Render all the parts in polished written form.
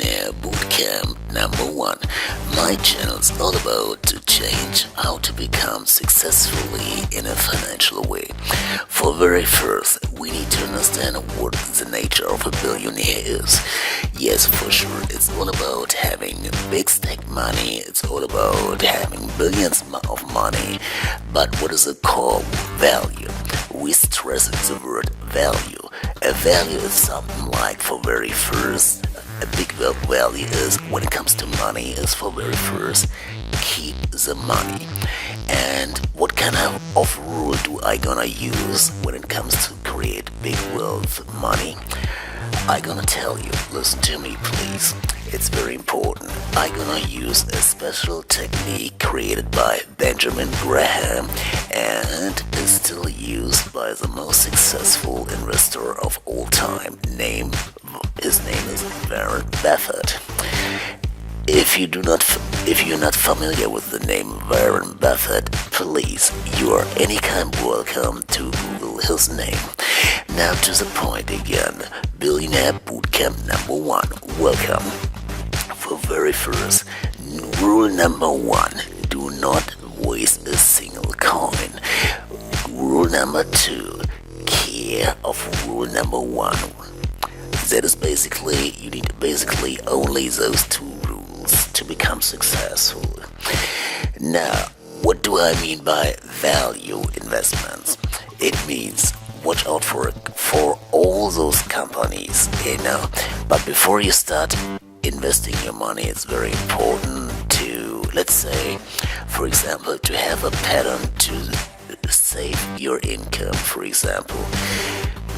Billionaire Bootcamp #1. My channel is all about to change how to become successfully in a financial way. For very first, we need to understand what the nature of a billionaire is. Yes, for sure, it's all about having big stack money. It's all about having billions of money. But what is the core value? We stress the word value. A value is something like, for very first, a big value is, when it comes to money, is for very first, keep the money. And what kind of rule do I gonna use when it comes to create big wealth money? I gonna tell you, listen to me please, it's very important. I gonna use a special technique created by Benjamin Graham and is still used by the most successful investor of all time. His name is Warren Buffett. If you're not familiar with the name Warren Buffett, please, you are anytime welcome to Google his name. Now to the point again, Billionaire Bootcamp #1. Welcome. For very first, rule #1, do not waste a single coin. Rule #2, care of rule #1. That is basically, you need basically only those two rules to become successful. Now, what do I mean by value investments? It means watch out for all those companies, But before you start investing your money, it's very important to, let's say, for example, to have a pattern to save your income. For example,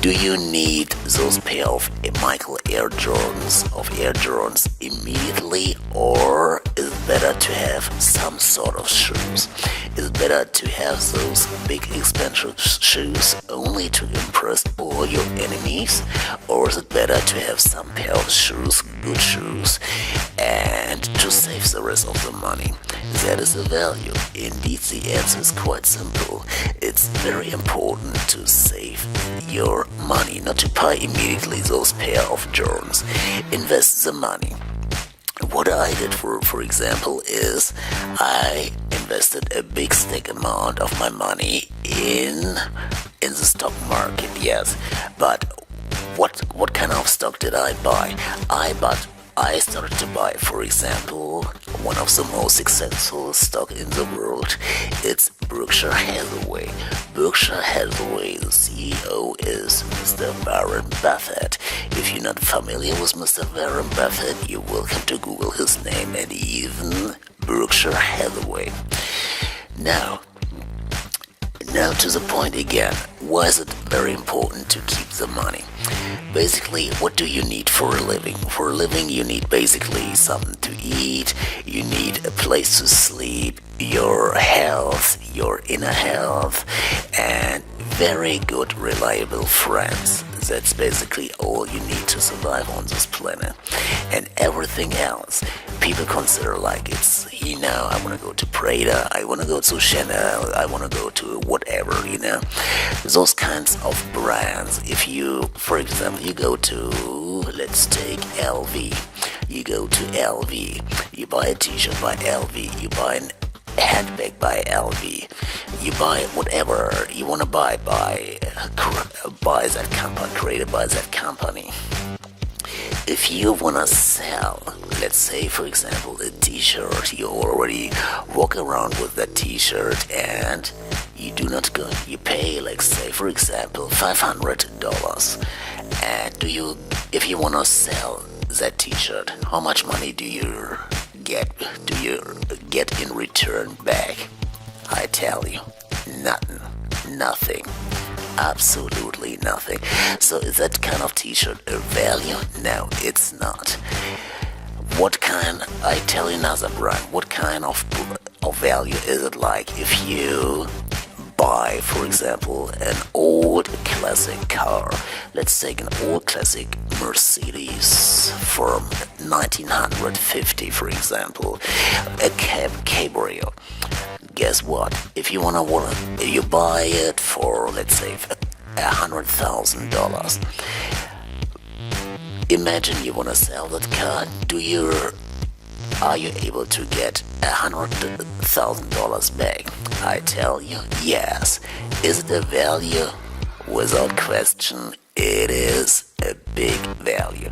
do you need those pair of Michael Air Jordans immediately, or is it better to have some sort of shoes? Is it better to have those big expensive shoes only to impress all your enemies, or is it better to have some pair of shoes, good shoes, and to save the rest of the money? That is the value. Indeed, the answer is quite simple. It's very important to save your money, not to buy immediately those pair of Jordans. Invest the money. What I did, for example, is I invested a big stack amount of my money in the stock market. Yes, but what kind of stock did I buy? I started to buy, for example, one of the most successful stock in the world. It's Berkshire Hathaway. Berkshire Hathaway, the CEO is Mr. Warren Buffett. If you're not familiar with Mr. Warren Buffett, you're welcome to Google his name and even Berkshire Hathaway. Now to the point again, why is it very important to keep the money? Basically, what do you need for a living? For a living, you need basically something to eat, you need a place to sleep, your health, your inner health, and very good, reliable friends. That's basically all you need to survive on this planet. And everything else, people consider like it's, I want to go to Prada, I want to go to Chanel, I want to go to whatever, Those kinds of brands. If you, for example, you go to, let's take LV. You go to LV, you buy a t-shirt by LV, you buy a handbag by LV, you buy whatever you want to buy that company, created by that company. If you want to sell, let's say, for example, a t-shirt, you already walk around with that t-shirt and you pay, like, say, for example, $500. And if you want to sell that t-shirt, how much money do you get in return back? I tell you, nothing. Absolutely nothing. So is that kind of t-shirt a value? No, it's not. I tell you another brand, what kind of value is it like if you buy, for example, an old classic car? Let's take an old classic Mercedes from 1950, for example, a cabrio. Guess what? If you you buy it for, let's say, $100,000. Imagine you want to sell that car. Are you able to get $100,000 back? I tell you, yes. Is it a value? Without question, it is a big value.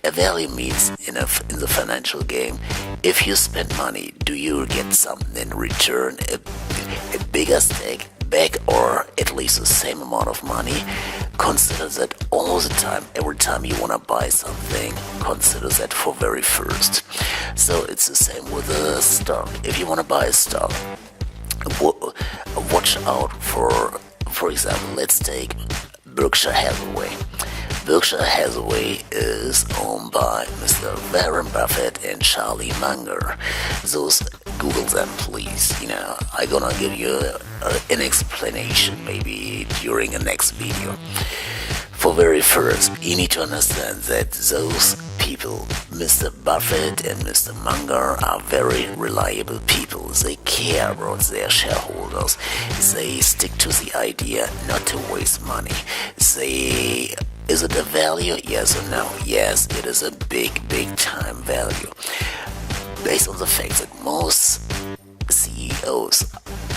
A value means in the financial game, if you spend money, do you get something in return? A bigger stake back, or at least the same amount of money? Consider that all the time. Every time you want to buy something, consider that for very first. So it's the same with a stock. If you want to buy a stock, watch out for example, let's take Berkshire Hathaway. Berkshire Hathaway is owned by Mr. Warren Buffett and Charlie Munger. Google them, please. I'm gonna give you an explanation maybe during the next video. For very first, you need to understand that those people, Mr. Buffett and Mr. Munger, are very reliable people. They care about their shareholders. They stick to the idea not to waste money. Is it a value? Yes or no? Yes, it is a big time value. Based on the fact that most CEOs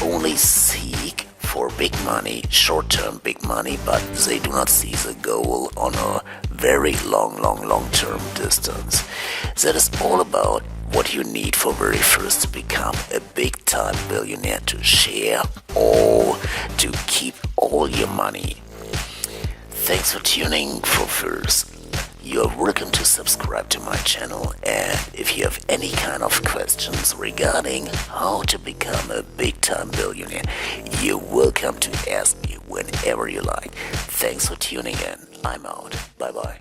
only seek for big money, short-term big money, but they do not see the goal on a very long-term distance. That is all about what you need for very first to become a big-time billionaire, to share all, to keep all your money. Thanks for tuning for first. You're welcome to subscribe to my channel, and if you have any kind of questions regarding how to become a big-time billionaire, you're welcome to ask me whenever you like. Thanks for tuning in. I'm out. Bye-bye.